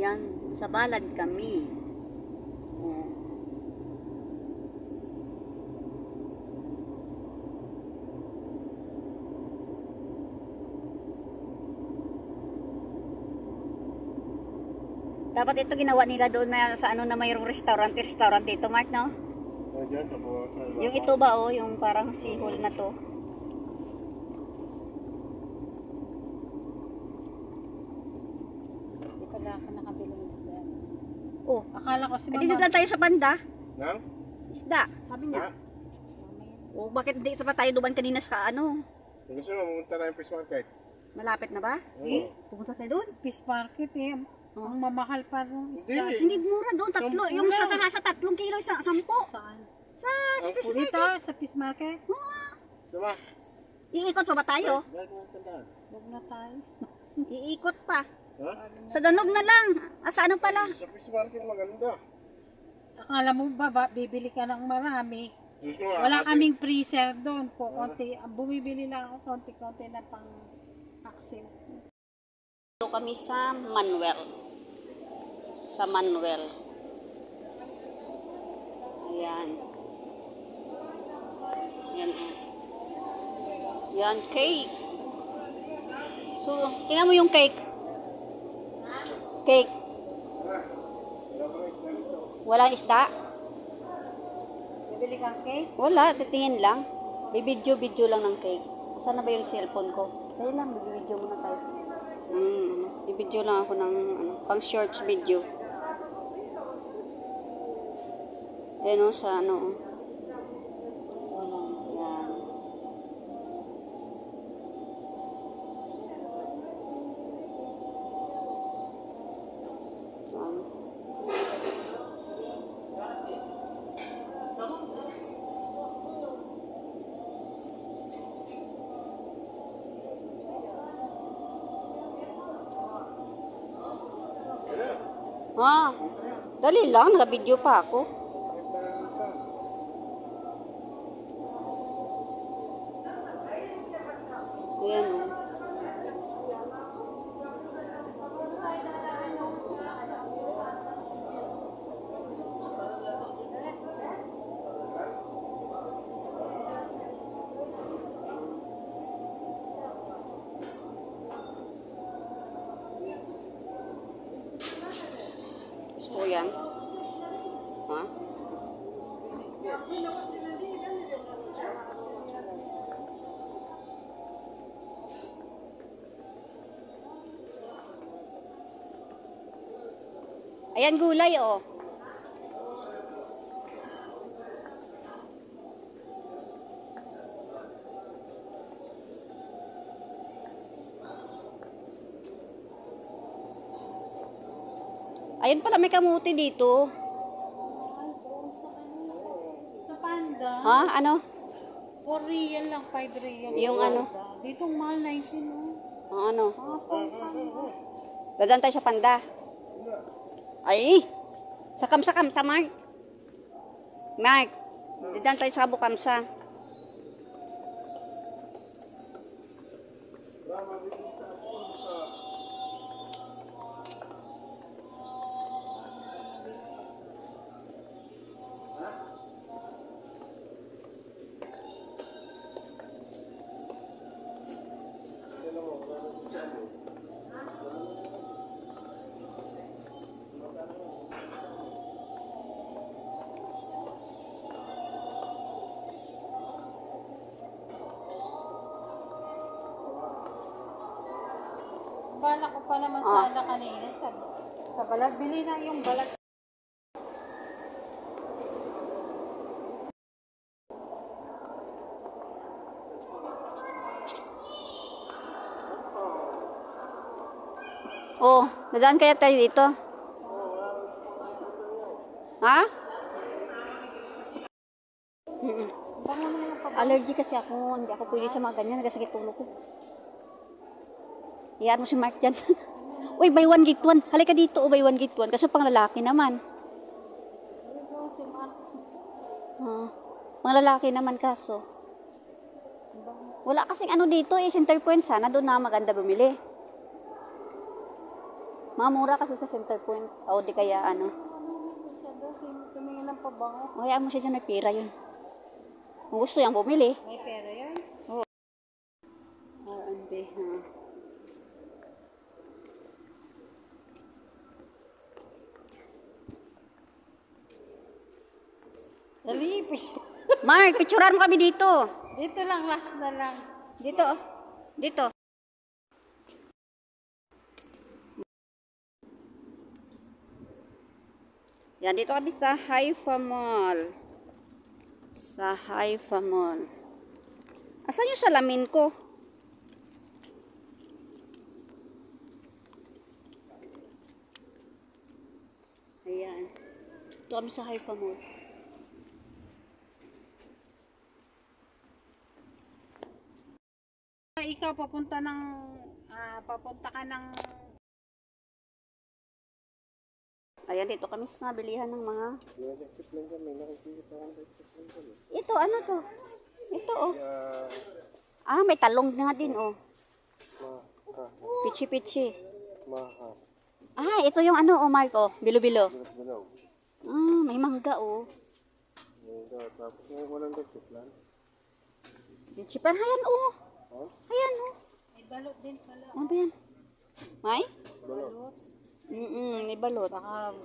Yan, sa balad kami. Oh. Dapat ito ginawa nila doon na sa ano na mayroong restaurant dito, Mark, no? Diyan sa buwan, sa Yung ito ba, oh, yung parang seahole na to. Hindi pala ako nakabili ng isda. Oh, Akala ko si Mama. dito lang tayo sa banda. Nang? Isda, sabi niya. Oh, bakit hindi pa tayo duman kanina sa ano? Kung gusto mo, pumunta na yung fish market. Malapit na ba? Oo. Pupunta tayo doon. Fish market eh. Ang mamahal pa rin isda. Hindi. Hindi mura doon, tatlo. Sampu Yung lang. sa 3 kilo, 10. Saan? Sa Ang fish Dito market. sa fish market? Diba? Iikot pa ba tayo? Bakit mo sandaan? Huwag na tayo. Iikot pa. Ha? Sa Danog na lang. Sa ano pala? Sa fish market maganda. Akala mo ba, bibili ka ng marami? Diyos ko, Wala kaming freezer doon. Konti, bumibili lang ako konti-konti na pang vaccine. Dito kami sa Manuel. Sa Manuel. Ayan. Ayan. Yan, cake. So, tingnan mo yung cake. Cake. Wala pang isda dito. Walang isda? Bibili kang cake? Wala, titingin lang. Bibidyo lang ng cake. Saan na ba yung cellphone ko? Kaya lang, bibidyo muna tayo. Bibidyo lang ako ng pang shorts video. Ayan o, sa ano. Yan. Dali lang, naka-video pa ako. Ayan o. Gusto ko yan. Ha? Ayan gulay oh. Ayan pala may kamuti dito. Sa Panda, Ha? Ano? 4 real lang, 5 real. Yung ano? Dito mahal 19 oh. Ano? Pang Dadaan tayo sa Panda. Ay! Sakam sa Mark. Mark. Dadaan tayo sa Bukamsa. Bala ko pa naman sana kanina. Sa balag, bili na yung balag. Oh, dadaan kaya tayo dito? Ha? Bango na yung pag- Allergy kasi ako. Hindi ako pwede sa mga ganyan. Nagasakit ulo ko. Iyaan mo si Mark dyan. Uy, buy one get one. Halika dito, buy one get one. Kaso pang lalaki naman. si Mark. Pang lalaki naman kaso. Wala kasing ano dito eh. Center point sana. Doon na maganda bumili. Mga mura kasi sa Center Point. O di kaya ano. Siya daw, tumingin ng pabango. O hayaan mo siya dyan, may pera yun. Kung gusto yung bumili. May pera yan. R&B, ha. Nalipis. Mark, picturean mo kami dito. Dito lang, last na lang. Dito, oh. Dito. Yan, dito kami sa Haifa Mall. Sa Haifa Mall. Asan yung salamin ko? Ayan. Dito kami sa Haifa Mall. Ikaw papunta ka ng Ayan, dito kami sa bilihan ng mga... Yung electric lang kami, nakikita ang electric lang kami. Ito, ano to? Ito, oh. Ah, may talong nga din, oh. Pichi-pichi. Maha. Ah, ito yung ano, oh, Mark, oh. Bilo-bilo. Bilaw. Ah, may mangga, oh. Tapos yung walang electric lang. Pichi-pan, ayan, oh. Huh? Ayan, oh. may balot din pala. Ano ba yan? May? Balot. May balot. Baka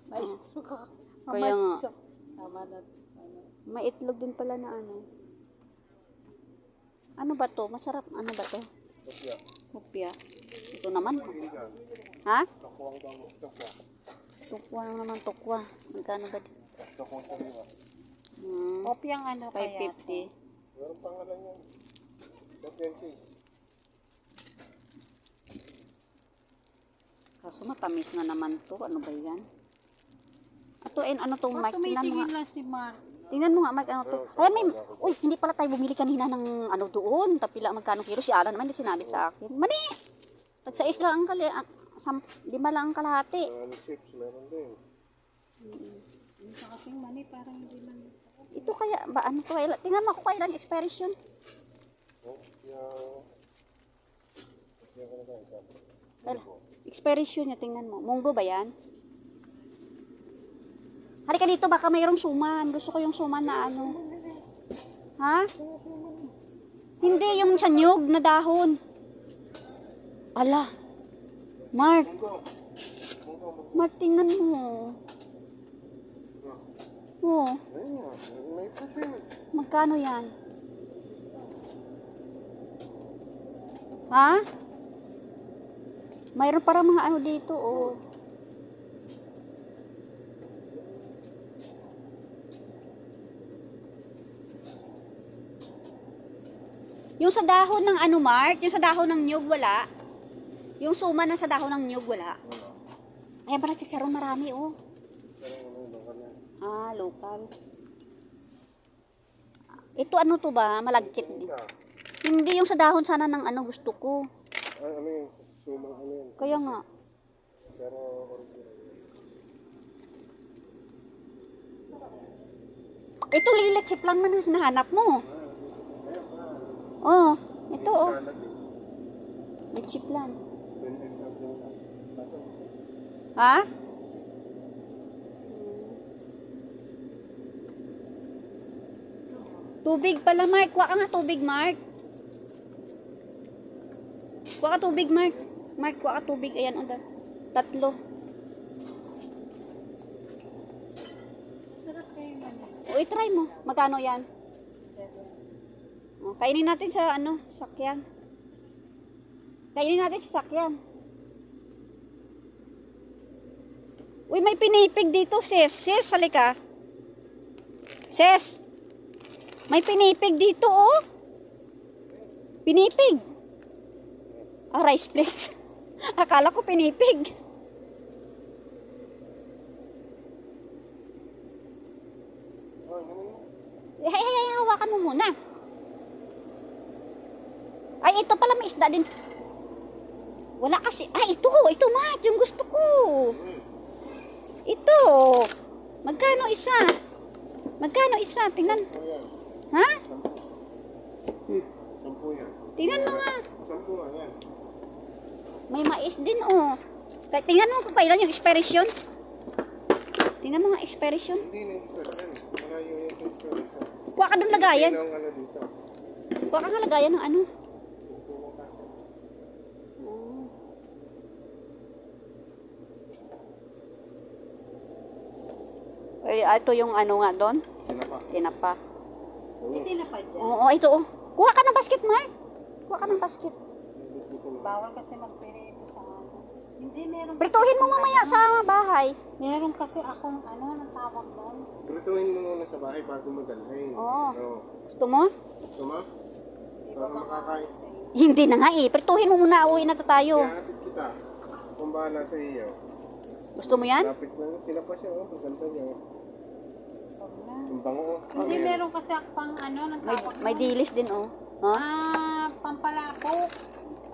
maestro ka. Kaya nga. Tama na. Ano. May itlog din pala na ano. Ano ba to? Masarap. Ano ba to? Kopya. Hupya. Ito naman. Ha? Takuang bango. Takwa. Tukwa naman, tukwa. Magkano ba? Takuang sariwa. Kopyang ano kaya? 550. Meron pangalan yan. Kapentes. Kaso matamis na naman to. Ano ba yan? Ato, ano to, Mark? Tingnan mo Tumitingin nga. lang si Mark. Tingnan mo nga, Mark. Ano to? Ay, may... Uy, hindi pala tayo bumili kanina ng ano doon. Tapila magkano kilo. Si Alan naman, hindi sinabi sa akin. Mani! Tag-6 lang ang 5 lang ang kalahati. Chips, meron din. Yung sa kasing mani, parang hindi man. Ito kaya, ba ano to? Tingnan mo ako kailan expiration. Kopya. Kopya ka na tayo. Expiration niya, tingnan mo. Munggo ba yan? Halika dito, baka mayroong suman. Gusto ko yung suman na ano. Ha? Hindi, yung sanyog na dahon. Ala. Mark. Mark, tingnan mo. Oh, Ayun nga, may papel. magkano yan? Ha? Mayroon parang mga ano dito, oh. Yung sa dahon ng ano, Mark? Yung sa dahon ng nyug, wala? Yung suma na sa dahon ng nyug, wala? Ayan, parang chicharon marami, oh. Ah, local. Ito ano to ba? Malagkit din. Hindi yung sa dahon sana ng ano gusto ko. Ay, ano yung sumang ano yun? Kaya nga. Pero original. Ito lila chip lang man ang hinahanap mo. Oh, ito oh. Salad eh. May chip lang. 20 something lang. Ha? Tubig pala, Mark. Kuha ka nga tubig, Mark. Kuha ka tubig, Mark. Mark, kuha ka tubig. Ayan, o. 3. Sarap kayo mani. O, i-try mo. Magkano yan? 7. O, kainin natin sa, ano, sakyan. Kainin natin sa sakyan. Uy, may pinipig dito, sis. Sis, halika. Sis. May pinipig dito, oh. Pinipig. Ah, rice flakes. Akala ko pinipig. Ay, hawakan mo muna. Ay, ito pala may isda din. Wala kasi. Ay, ito, Mark, yung gusto ko. Ito. Magkano isa? Magkano isa? Tingnan. Ha? 10 yan. Tingnan mo nga. 10 nga yan. May mais din, oh. Kahit tingnan mo kung kailan yung expiration. Tingnan mo nga expiration. Hindi na expiration. Malayo yung expiration. Kuha ka doon lagayan. Hindi na ang ano dito. Kuha ka nga lagayan ng ano. Eh, ito yung ano nga doon. Sinapa. Tinapa. Hindi na pa dyan. Oo, ito oh. Kuha ka ng basket, Mar. Kuha ka ng basket. Bawal kasi magpirito sa ano. Hindi, meron kasi, Prituhin mo mamaya sa bahay. meron kasi akong ano, ang tawag doon. Prituhin mo muna sa bahay bago mo dalhin. Oo. Oo. Gusto mo? Gusto mo? Para makakain. Hindi na nga eh. Prituhin mo muna. Uwi na tayo. Ihahatid kita. Kung bahala sa iyo. Gusto mo yan? Lapit lang. Tinapa siya, oh. Ang ganda niya, oh. Ang bango, oh. Hindi, meron kasi ako pang ano, ang May, tawag may doon. dilis din oh. Huh? Pampalapok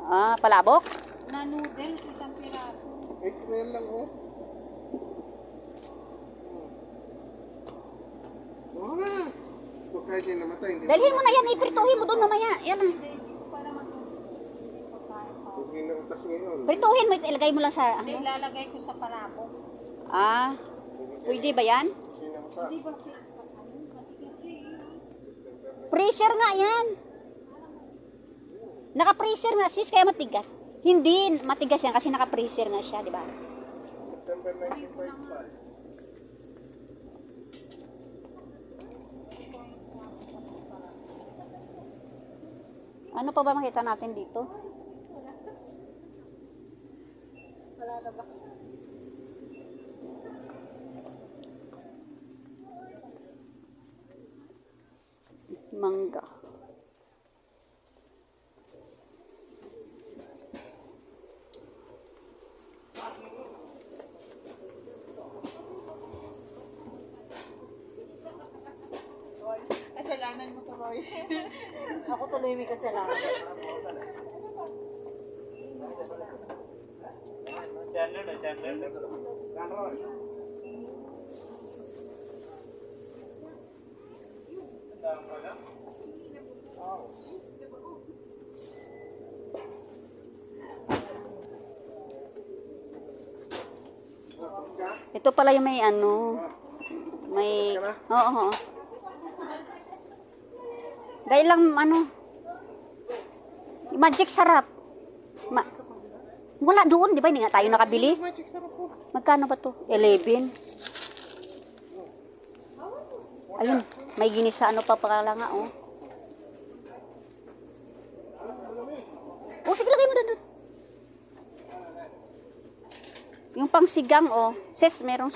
Ah, palabok? na noodles, isang piraso. 8 real lang, oh. Oo na. Huwag kahit yung namatay. Hindi Dalhin mo na yan. Iprituhin mo doon mamaya. Yan ah. Hindi ko para hindi pagkain pa. Huwag yung nautas ngayon. Prituhin mo. Ilagay mo lang sa Hindi, ano. ilalagay ko sa palapok. Ah. Pwede ba yan? Hindi nautas. Hindi ba kasi, ano, matigas yun. Freezer nga yan. Naka-freezer nga sis. Kaya matigas. Hindi. Matigas yan kasi naka-freezer nga siya. Diba? September 1945. Ano pa ba makita natin dito? Wala na ba? Mangga. Kasalanan mo tuloy. Ako tuloy may kasalanan. Ito pala yung may ano. May... Oo, oo. Dahil lang ano. Magic sarap. Wala doon, di ba? Hindi nga tayo nakabili. Magkano ba to? 11. Ayun, may ginisa ano pa pala nga, oh. Oh, sige, lagay mo doon. Yung pangsigang, oh. Ses, merong...